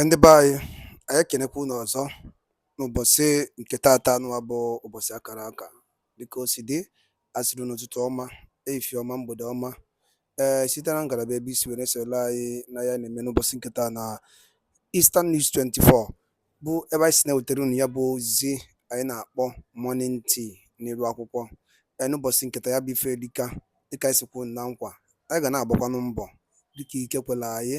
Ndị be anyị ekenekwa unu ọzọ n'ụbọchị nke taata nụwa bụ ụbọchị akara aka dịka o si dị asịrị n'ụtụtụ ọma ehihie ọma mgbede ọma site na ngalaba ebe isi were soro anyị na ya na-eme n'ụbọchị nke taa na Eastern News 24 bụ ebe anyị si na-ewetara unu ya bụ ozizi anyị na-akpọ morning tea n'iru akwụkwọ n'ụbọchị nketa ya bụ ife dịka anyị sikwu na nkwa anyị ga na-agbakwanụ mbọ dịka ike kwela anyị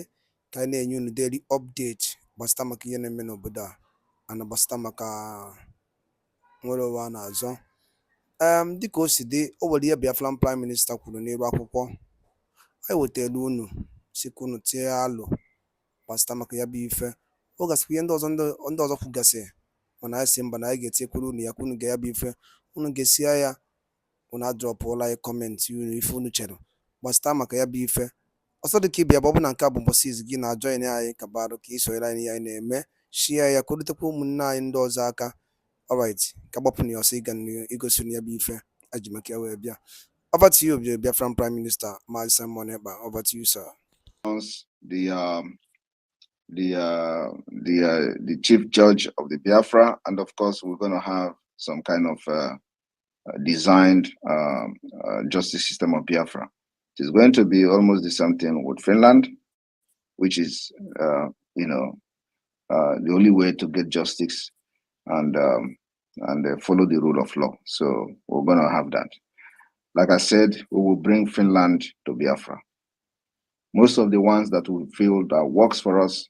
ka anyị na-enye unu daily update gbasịta maka ihe na-eme n'obodo a na gbasịta maka nwere ụwa a na-azọ dịka o si dị o nwere ihe Biafran Prime Minister kwuru n'elu akwụkwọ anyị wetara unu sikwa unu tie alụ gbasịta maka ya bụ ife ọ gasịkwa ihe ndị ọzọ kwugasị mana anyị si mba na anyị ga-etinyekwuru unu ya ka unu ga ya bụ ife unu ga-esi ya unu adrọpụla anyị kọmentị unu ife unu chere gbasịta maka ya bụ ife ọsọ dịka ịbịa bụ ọ bụ na nke a bụ mbọsị izu gị na-ajọin anyị ka barụ ka isonyere anyị ihe anyị na-eme shia ya ka o rutekwa ụmụnne anyị ndị ọzọ aka alright ka gbapụ na ya ọsọ ịga igosi ya bụ ife aji maka ya wee bịa. Over to you, Biafran Prime Minister Mazi Simon Ekpa. Over to you, sir. The chief judge of the Biafra, and of course we're going to have some kind of designed justice system of Biafra. It is going to be almost the same thing with Finland, which is the only way to get justice and follow the rule of law. So we're going to have that. Like I said, we will bring Finland to Biafra. Most of the ones that we feel that works for us,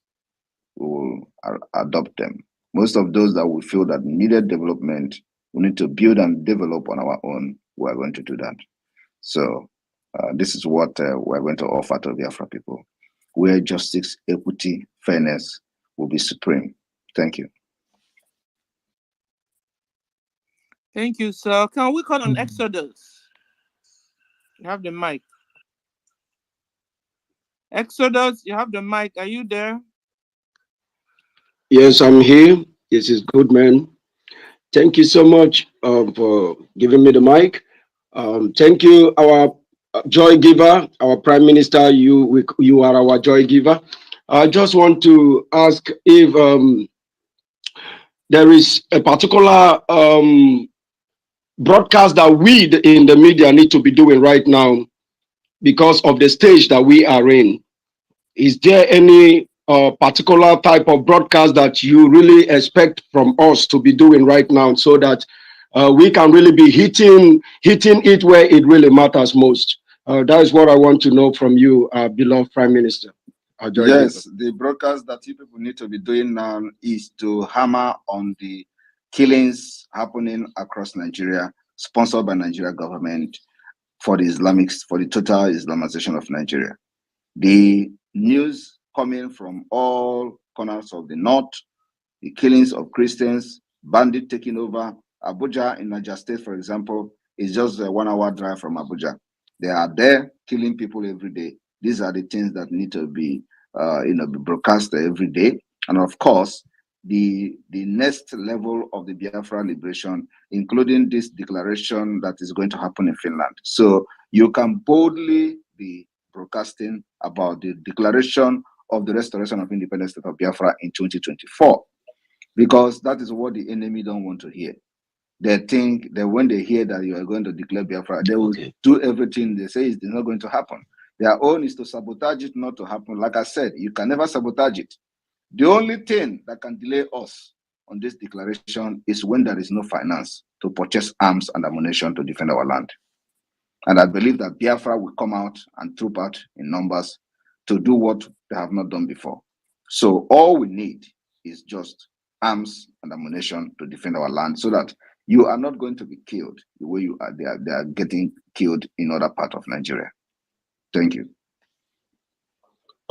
we will adopt them. Most of those that we feel that needed development, we need to build and develop on our own, we are going to do that. So this is what we're going to offer to Biafra people, where justice, equity, fairness will be supreme. Thank you. Thank you, sir. Can we call on Exodus? You have the mic. Exodus, you have the mic. Are you there? Yes, I'm here. This is good, man. Thank you so much for giving me the mic. Thank you, our joy giver, our Prime Minister. You are our joy giver. I just want to ask if there is a particular broadcast that we in the media need to be doing right now because of the stage that we are in. Is there any particular type of broadcast that you really expect from us to be doing right now so that we can really be hitting it where it really matters most? That is what I want to know from you, beloved Prime Minister. Yes, the broadcast that you people need to be doing now is to hammer on the killings happening across Nigeria, sponsored by Nigeria government for the total Islamization of Nigeria. The news coming from all corners of the north, the killings of Christians, bandit taking over. Abuja in Niger State, for example, is just a 1-hour drive from Abuja. They are there killing people every day. These are the things that need to be broadcast every day. And of course, the next level of the Biafra liberation, including this declaration that is going to happen in Finland. So you can boldly be broadcasting about the declaration of the restoration of independent state of Biafra in 2024, because that is what the enemy don't want to hear. They think that when they hear that you are going to declare Biafra, they will do everything they say is not going to happen. Their own is to sabotage it not to happen. Like I said, you can never sabotage it. The only thing that can delay us on this declaration is when there is no finance to purchase arms and ammunition to defend our land. And I believe that Biafra will come out and troop out in numbers to do what they have not done before. So all we need is just arms and ammunition to defend our land so that you are not going to be killed the way you are. They are getting killed in other parts of Nigeria. Thank you.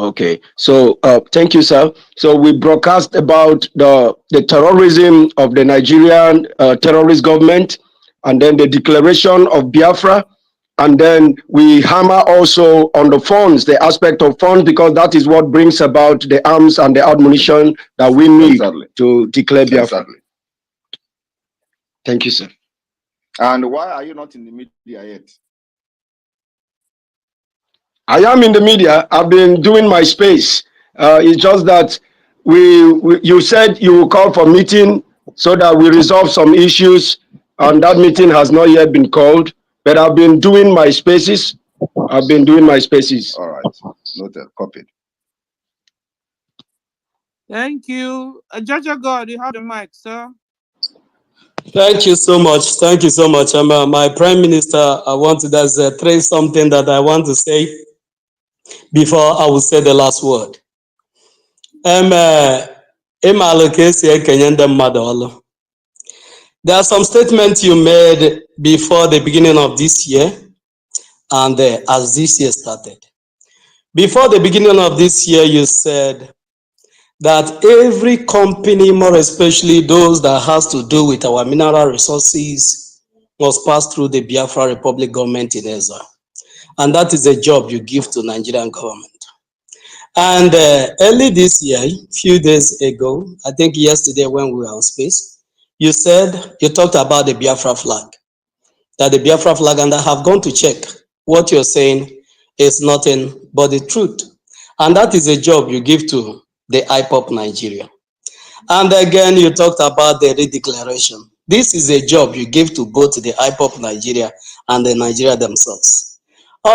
Okay, so thank you, sir. So we broadcast about the terrorism of the Nigerian terrorist government, and then the declaration of Biafra, and then we hammer also on the funds, the aspect of funds, because that is what brings about the arms and the ammunition that we need to declare Biafra. Thank you, sir. And why are you not in the media yet? I am in the media. I've been doing my space. It's just that you said you will call for meeting so that we resolve some issues, and that meeting has not yet been called. But I've been doing my spaces. I've been doing my spaces. All right. Noted. Copied. Thank you. Jaja God, you have the mic, sir. Thank you so much. Thank you so much. My Prime Minister, I want to there's trace something that I want to say before I will say the last word. Ịmalụ ka esi ekenye ndị mmadụ ọlụ. There are some statements you made before the beginning of this year and as this year started. Before the beginning of this year, you said that every company, more especially those that has to do with our mineral resources, must pass through the Biafra Republic government in exile. And that is a job you give to Nigerian government. And early this year, few days ago, I think yesterday when we were on space, you talked about the Biafra flag, that the Biafra flag, and I have gone to check. What you're saying is nothing but the truth. And that is a job you give to the IPOP Nigeria. And again, you talked about the redeclaration. This is a job you give to both the IPOP Nigeria and the Nigeria themselves. So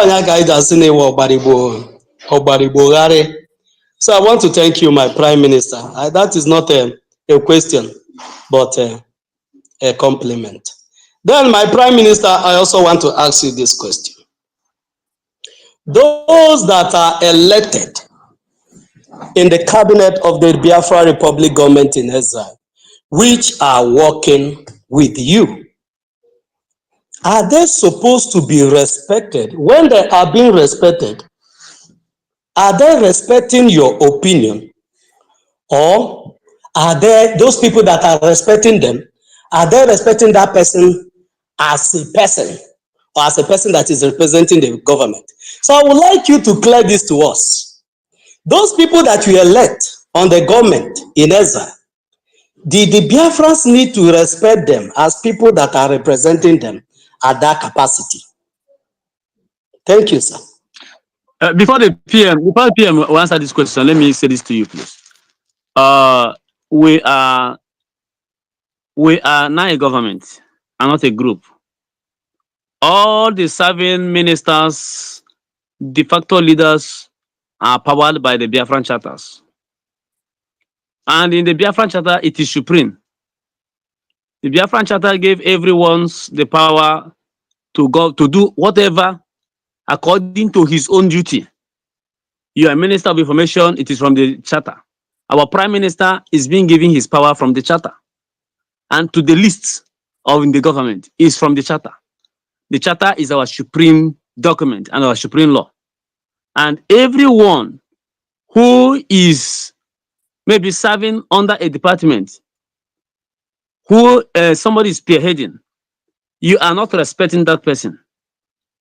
I want to thank you, my Prime Minister. That is not a question, but a compliment. Then, my Prime Minister, I also want to ask you this question. Those that are elected in the cabinet of the Biafra Republic government in exile, which are working with you, are they supposed to be respected? When they are being respected, are they respecting your opinion? Or are there those people that are respecting them, are they respecting that person as a person or as a person that is representing the government? So I would like you to clear this to us. Those people that you elect on the government in exile, did the Biafrans need to respect them as people that are representing them at that capacity? Thank you, sir. Before the PM will answer this question, let me say this to you, please. We are now a government and not a group. All the serving ministers, de facto leaders are powered by the Biafran charters. And in the Biafran charter, it is supreme. The Biafran charter gave everyone the power to go to do whatever according to his own duty. You are Minister of Information, it is from the charter. Our Prime Minister is being given his power from the charter. And to the list of the government is from the charter. The charter is our supreme document and our supreme law. And everyone who is maybe serving under a department, who somebody is spearheading, you are not respecting that person.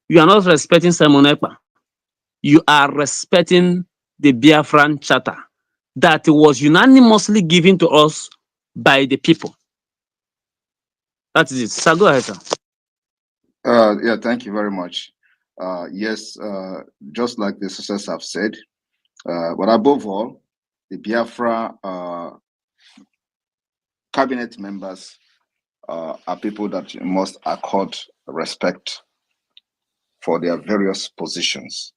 You are not respecting Simon Ekpa. You are respecting the Biafran charter that was unanimously given to us by the people. That is it. So go ahead, sir. Yeah, thank you very much. Yes, just like the sisters have said, but above all, the Biafra cabinet members are people that you must accord respect for their various positions.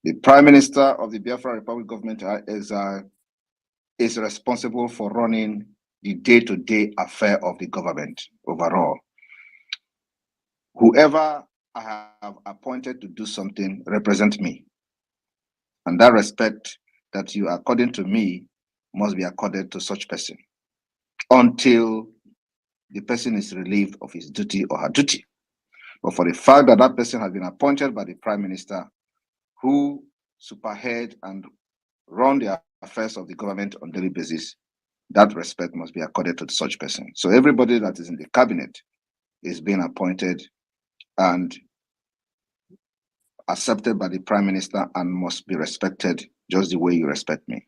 The Prime Minister of the Biafra Republic government is responsible for running the day-to-day affair of the government overall. Whoever I have appointed to do something represent me. And that respect that you according to me must be accorded to such person until the person is relieved of his duty or her duty. But for the fact that that person has been appointed by the Prime Minister who superhead and run the affairs of the government on a daily basis, that respect must be accorded to such person. So everybody that is in the cabinet is being appointed and accepted by the Prime Minister and must be respected just the way you respect me.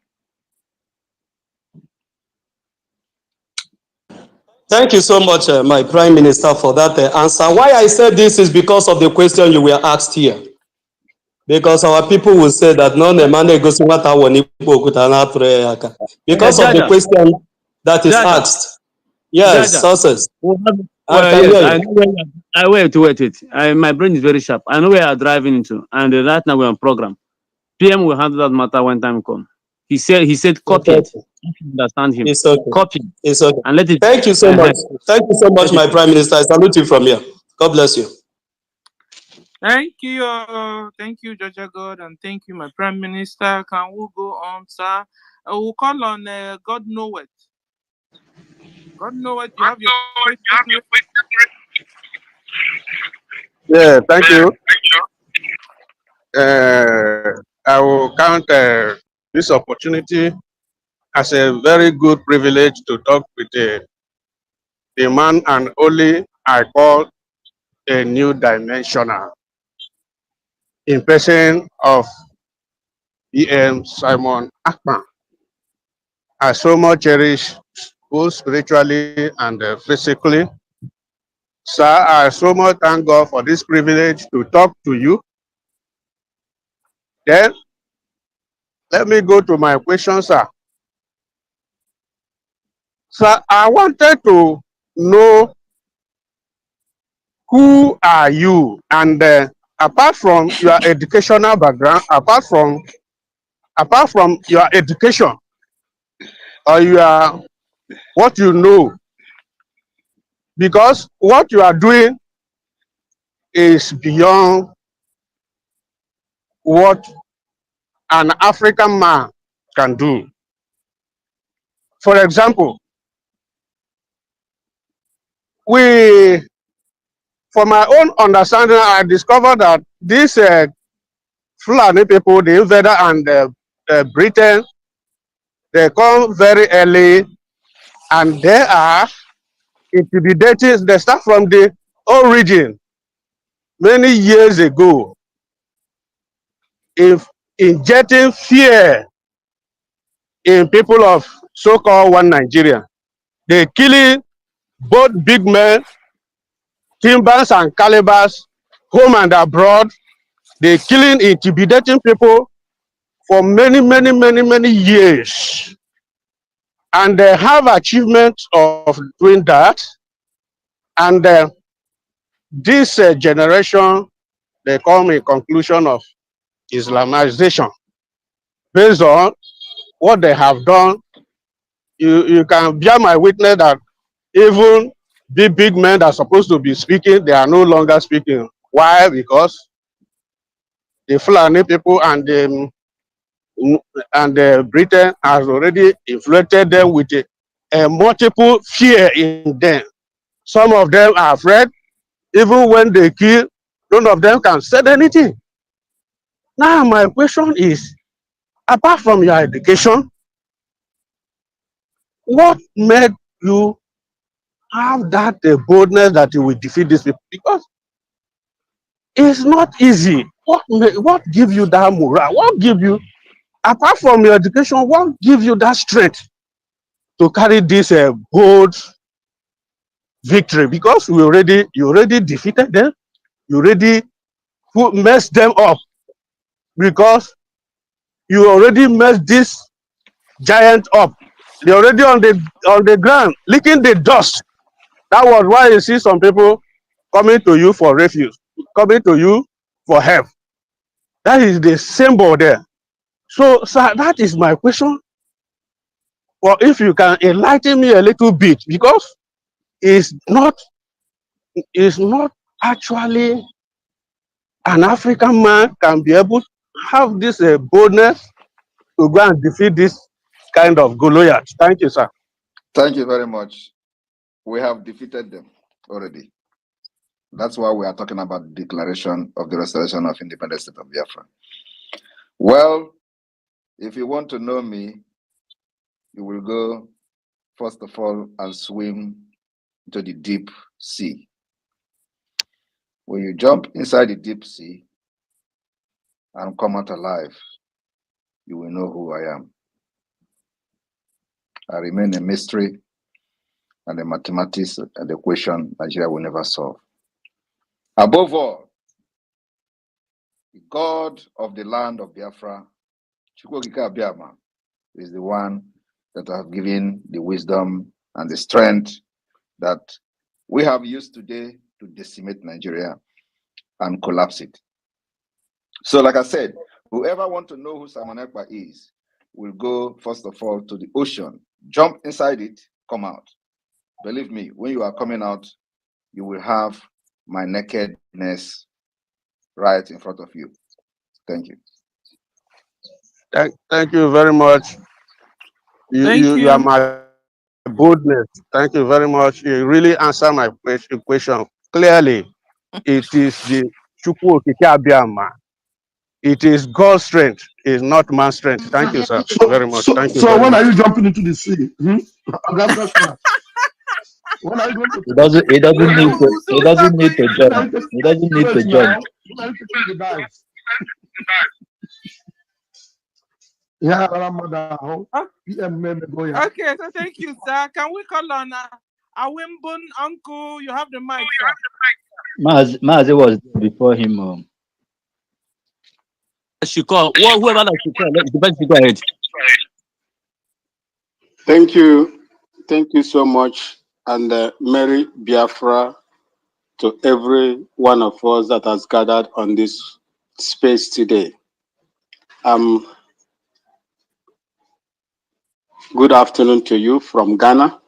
Thank you so much, my Prime Minister, for that answer. Why I said this is because of the question you were asked here. Because our people will say that no nemane gosi nwata wọ n'ikpo okuta na-atụrụ ya aka. Because of the Jaja, question that is Jaja, asked. Yes, Jaja. success. I Well, can yes, hear I you. know where I wait. My brain is very sharp. I know where you're driving into, and right now we're on program. PM will handle that matter when time comes. He said, It's copy it. okay. If you understand him, It's okay. copy it It's okay. and let it. Thank you so much. Thank you so much, Let it. my Prime Minister. I salute you from here. God bless you. Thank you, Jaja God, and thank you, my Prime Minister. Can we go on, sir? We'll call on God know it. God know it. You have your question. Yeah, thank you. I will count this opportunity as a very good privilege to talk with the man and only I call a new dimensional in person of EM Simon Akpan. I so much cherish both spiritually and physically. Sir, I so much thank God for this privilege to talk to you. Then, let me go to my question, sir. Sir, I wanted to know who are you? And apart from your educational background, apart from your education or your what you know, because what you are doing is beyond what an African man can do. For example, we, from my own understanding, I discovered that these Fulani people, the invader and Britain, they come very early and they are intimidating. They start from the origin many years ago, if injecting fear in people of so-called one Nigeria. They killing both big men, timbers and calibers, home and abroad. They killing, intimidating people for many years. And they have achievements of doing that. And this generation, they come a conclusion of Islamization. Based on what they have done, you can bear my witness that even the big men that are supposed to be speaking, they are no longer speaking. Why? Because the Fulani people and the Britain has already inflated them with a multiple fear in them. Some of them are afraid. Even when they kill, none of them can say anything. Now my question is, apart from your education, what made you have that boldness that you will defeat these people? Because it's not easy. What gives you that morale? What gives you, apart from your education, what gives you that strength to carry this bold victory? Because you already defeated them. You already messed them up. Because you already messed this giant up. They're already on the ground, licking the dust. That was why you see some people coming to you for refuge, coming to you for help. That is the symbol there. So, sir, that is my question. Well, if you can enlighten me a little bit, because it's not actually an African man can be able to have this boldness to go and defeat this kind of Goliath. Thank you, sir. Thank you very much. We have defeated them already. That's why we are talking about the declaration of the restoration of independent state of Biafra. Well, if you want to know me, you will go, first of all, and swim into the deep sea. When you jump inside the deep sea and come out alive, you will know who I am. I remain a mystery and a mathematics and the equation Nigeria will never solve. Above all, the God of the land of Biafra, Chukwokika Abiyama, is the one that has given the wisdom and the strength that we have used today to decimate Nigeria and collapse it. So, like I said, whoever wants to know who Simon Ekpa is will go, first of all, to the ocean, jump inside it, come out. Believe me, when you are coming out, you will have my nakedness right in front of you. Thank you. Thank you very much. You are my boldness. Thank you very much. You really answer my question clearly. It is the Chukwu Okike Abiyama. It is God's strength. It is not man's strength. Thank you, sir, very much. Thank you So very when much. are you jumping into the sea? When are you going to He doesn't. He doesn't need to. He So doesn't start need to going when to are jump. you taking He doesn't need to wait jump. now? When are you taking the dives? Yeah, Ramadan. Oh, Yeah, man, go yeah. okay, so thank you, sir. Can we call on Awimbun Uncle? You have the mic, sir. Mazi was there before him. She call whoever that she call. The best she go ahead. Thank you. Thank you so much. And Mary Biafra to every one of us that has gathered on this space today. Good afternoon to you from Ghana.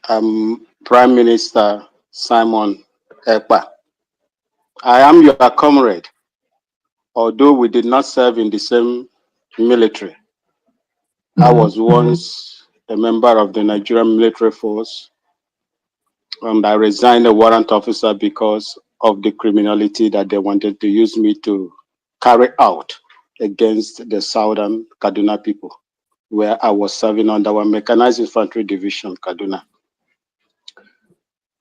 Prime Minister Simon Ekpa. I am your comrade, although we did not serve in the same military. I was once a member of the Nigerian military force, and I resigned a warrant officer because of the criminality that they wanted to use me to carry out against the southern Kaduna people, where I was serving under our mechanized infantry division, Kaduna.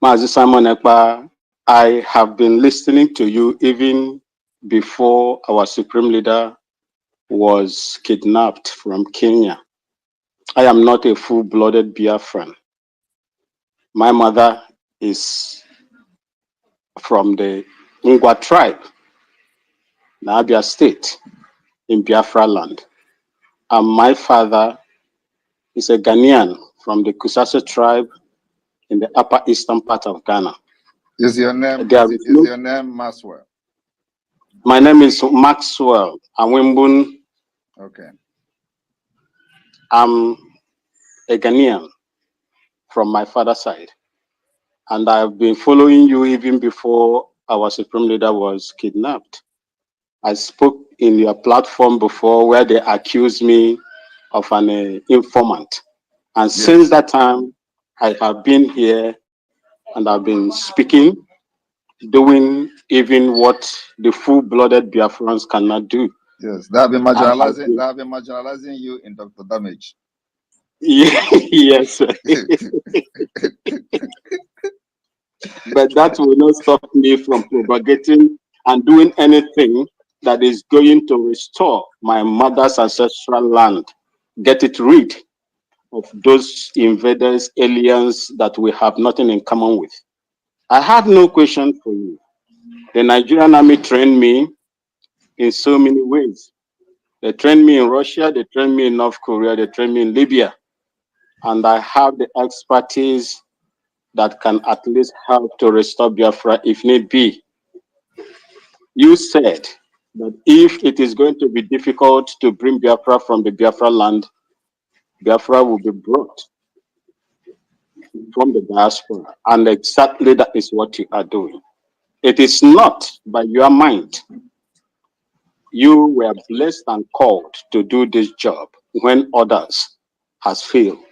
Mazi Simon Ekpa, I have been listening to you even before our supreme leader was kidnapped from Kenya. I am not a full-blooded Biafran. My mother is from the Ngwa tribe, Abia State, in Biafra land. And my father is a Ghanaian from the Kusase tribe in the upper eastern part of Ghana. Is your name your name Maxwell? My name is Maxwell Awimbun. Okay. I'm a Ghanaian from my father's side. And I've been following you even before our supreme leader was kidnapped. I spoke in your platform before where they accused me of an informant. And since that time, I have been here and I've been speaking, doing even what the full-blooded Biafrans cannot do. Yes, they have been marginalizing you in Dr. Damage. Yes. But that will not stop me from propagating and doing anything that is going to restore my mother's ancestral land, get it rid of those invaders, aliens that we have nothing in common with. I have no question for you. The Nigerian army trained me in so many ways. They trained me in Russia, they trained me in North Korea, they trained me in Libya. And I have the expertise that can at least help to restore Biafra if need be. You said that if it is going to be difficult to bring Biafra from the Biafra land, Biafra will be brought from the diaspora. And exactly that is what you are doing. It is not by your mind. You were blessed and called to do this job when others have failed.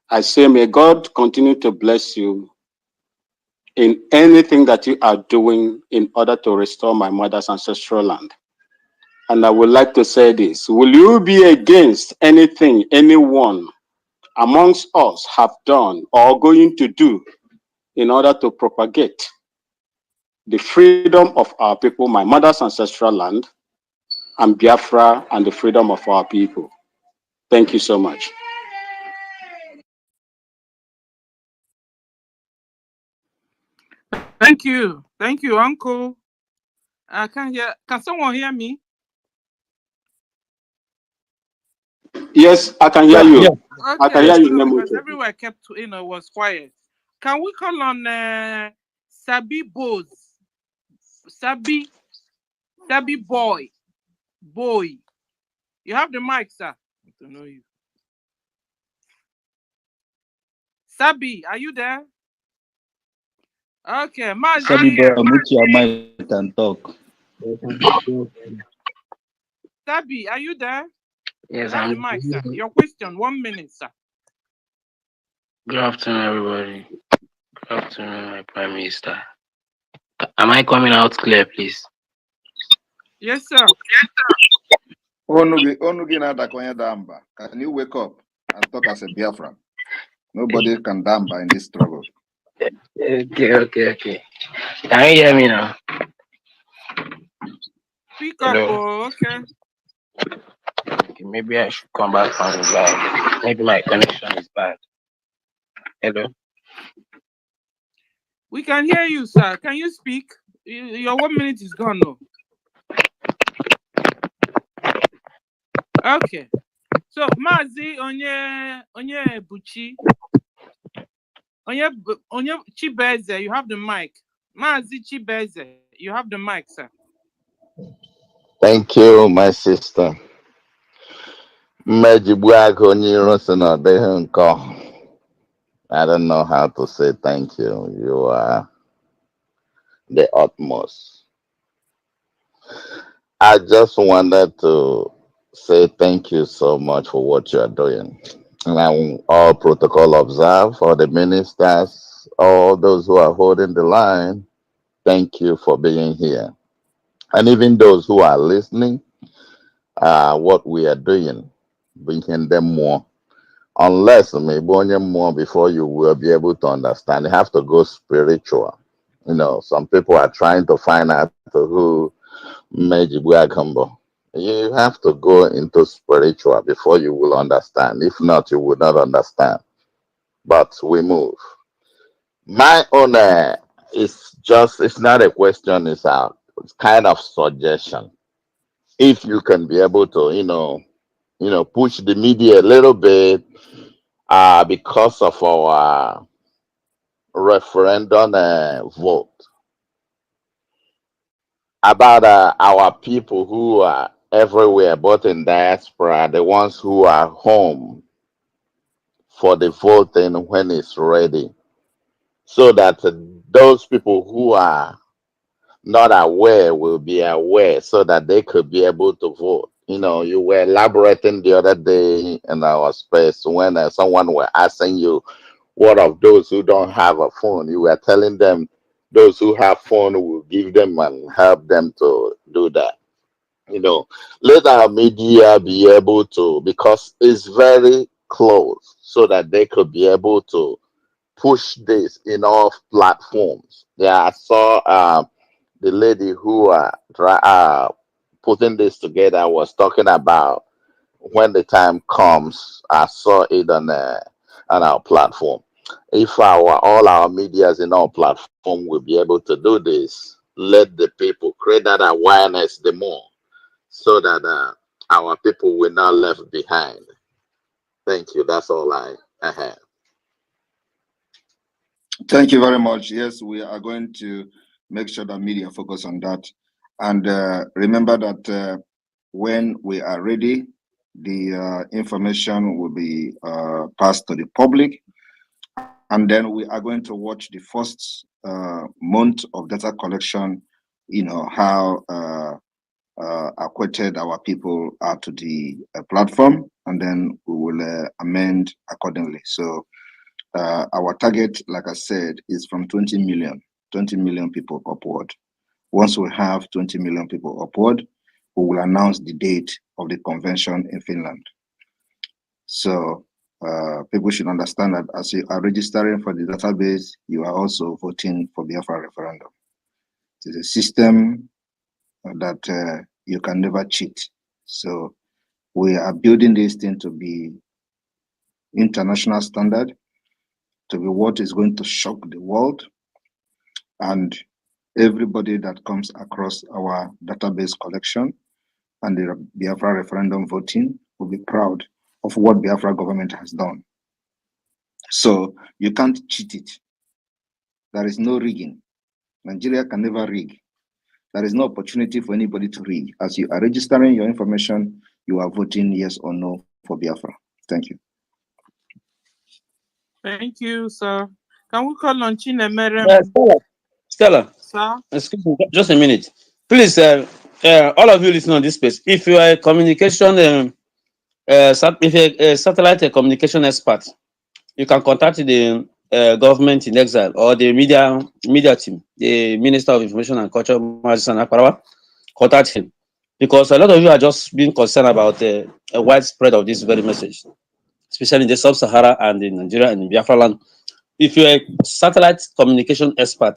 I say, may God continue to bless you in anything that you are doing in order to restore my mother's ancestral land. And I would like to say this, will you be against anything anyone amongst us have done or going to do in order to propagate the freedom of our people, my mother's ancestral land, and Biafra and the freedom of our people? Thank you so much. Thank you, Uncle. I can't hear. Can someone hear me? Yes, I can hear Yeah, you. yeah. I can Okay, hear you, so because Nemuche. everywhere kept, was quiet. Can we call on Sabi Bose? Sabi boy. You have the mic, sir. I don't know you. Sabi, are you there? Okay, Sabi Mazi. boy, mute your mic and talk. Sabi, are you there? Yes, You have the I'm. mic, sir. Your question, 1 minute, sir. Good afternoon, everybody. Good afternoon, my Prime Minister. Am I coming out clear, please? Yes, sir. Onugi Nadakonya Damba. Can you wake up and talk as a Biafran? Nobody can Damba in this struggle. Okay. Can you hear me now? Speak up, Hello. okay. Okay, maybe I should come back from the back. Maybe my connection is bad. Hello. We can hear you, sir. Can you speak? Your 1 minute is gone, no? Okay. So, Mazi Onye Buchi, Onye Chibeze, you have the mic. Mazi Chibeze, you have the mic, sir. Thank you, my sister. Mejibwago Nirosana Dehanko. I don't know how to say thank you. You are the utmost. I just wanted to say thank you so much for what you are doing. And all protocol observed, all the ministers, all those who are holding the line, thank you for being here. And even those who are listening, what we are doing, bringing them more. Unless maybe only more before you will be able to understand. You have to go spiritual. You know, some people are trying to find out who Mejibuakambo. You have to go into spiritual before you will understand. If not, you will not understand. But we move. My own is just, it's not a question, it's kind of suggestion. If you can be able to, push the media a little bit, because of our referendum vote about our people who are everywhere, both in diaspora, the ones who are home for the voting when it's ready, so that those people who are not aware will be aware, so that they could be able to vote. You know, you were elaborating the other day in our space when someone were asking you, what of those who don't have a phone? You were telling them those who have phone will give them and help them to do that. You know, let our media be able to, because it's very close, so that they could be able to push this in all platforms. Yeah, I saw the lady who putting this together was talking about when the time comes. I saw it on our platform. If all our medias in our platform will be able to do this, let the people create that awareness the more, so that our people will not left behind. Thank you. That's all I have. Thank you very much. Yes, we are going to make sure that media focus on that. And remember that when we are ready, the information will be passed to the public. And then we are going to watch the first month of data collection, how acquainted our people are to the platform, and then we will amend accordingly. So our target, like I said, is from 20 million people upward. Once we have 20 million people upward, we will announce the date of the convention in Finland. So people should understand that as you are registering for the database, you are also voting for BIAFRA referendum. It is a system that you can never cheat. So we are building this thing to be international standard, to be what is going to shock the world. And everybody that comes across our database collection and the Biafra referendum voting will be proud of what Biafra government has done. So you can't cheat it. There is no rigging. Nigeria can never rig. There is no opportunity for anybody to rig. As you are registering your information, you are voting yes or no for Biafra. Thank you. Thank you, sir. Can we call on Chinemerem? Stella, Sir? excuse me, just a minute. Please, all of you listening on this space, if you are a communication, if you're a satellite communication expert, you can contact the government in exile or the media team, the Minister of Information and Culture, Majisan Akparawa. Contact him, because a lot of you are just being concerned about a widespread of this very message, especially in the sub-Sahara and in Nigeria and in Biafra land. If you're a satellite communication expert,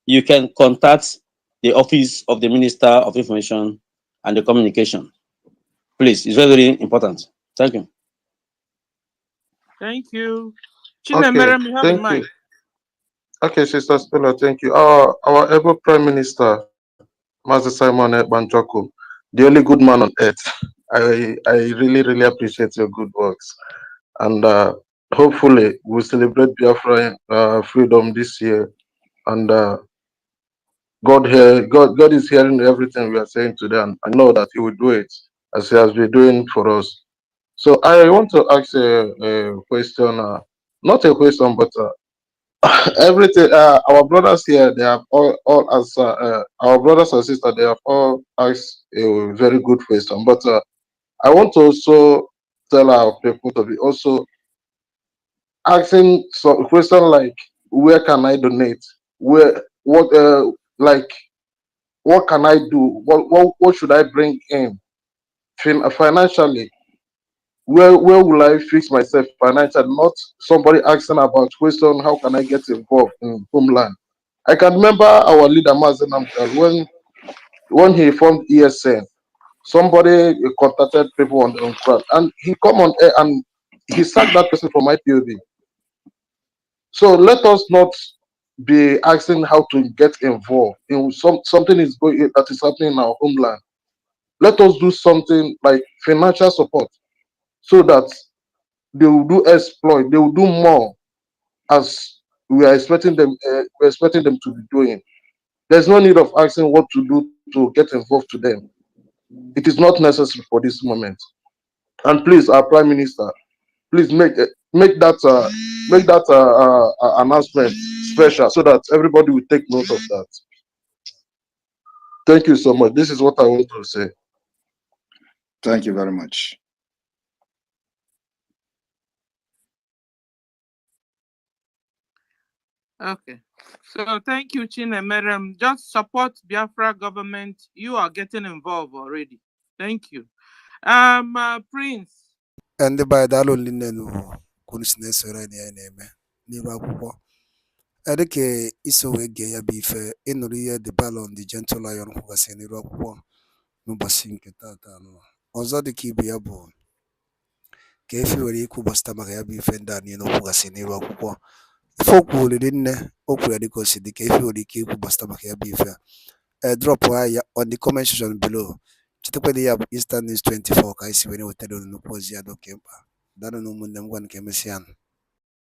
you can contact the office of the Minister of Information and the Communication. Please, it's very, very important. Thank you. Thank you. Okay, Chinemerem, you have the thank mic. you. Okay, Sister Stella, thank you. Our ever Prime Minister, Master Simon Banjoko, the only good man on earth. I really, really appreciate your good works. And hopefully we'll celebrate Biafra freedom this year. And God is hearing everything we are saying today, and I know that He will do it as He has been doing for us. So I want to ask a question, not a question, but everything. Our brothers here, they have all answer. Our brothers and sisters, they have all asked a very good question. But I want to also tell our people to be also asking some question like, where can I donate? Where what like what can I do? What should I bring in financially? Where will I fix myself financially? Not somebody asking about question, how can I get involved in homeland? I can remember our leader Mazen Amgal when he formed ESN, somebody contacted people on ground and he come on air and he sacked that person from IPOB. So let us not be asking how to get involved in something is going that is happening in our homeland. Let us do something like financial support so that they will do exploit, they will do more as we're expecting them to be doing. There's no need of asking what to do to get involved to them. It is not necessary for this moment. And please, our Prime Minister, please make that announcement special so that everybody will take note of that. Thank you so much. This is what I want to say. Thank you very much. Okay. So thank you, Chinemerem. Just support Biafra government. You are getting involved already. Thank you. Prince. ndị be anyị daalụ nne n'ugwu kwunu si na-esoro anyị ya na-eme n'iru akwụkwọ dịka iso wee gee ya bụ ife ịnụrụ ihe the Balon the Gentle Lion kwugasị n'iru akwụkwọ n'ụbọchị nke tata anụ ọzọ dịka ibe ya bụ ka efi nwere ikwu gbasịta maka ya bụ ife ndị a niile okwugasị n'iru akwụkwọ ife okwu olili nne o kwuru ya dịka o si dị ka efi nwere ike ikwu gbasịta maka ya bụ ife a drop ya on the comment section below. Chetakwana ya bụ Eastern News 24 ka anyị si were wetara unu nnukwu ozi ya dị oke mkpa. Daalụ na ụmụnne m gwa nke emesịa.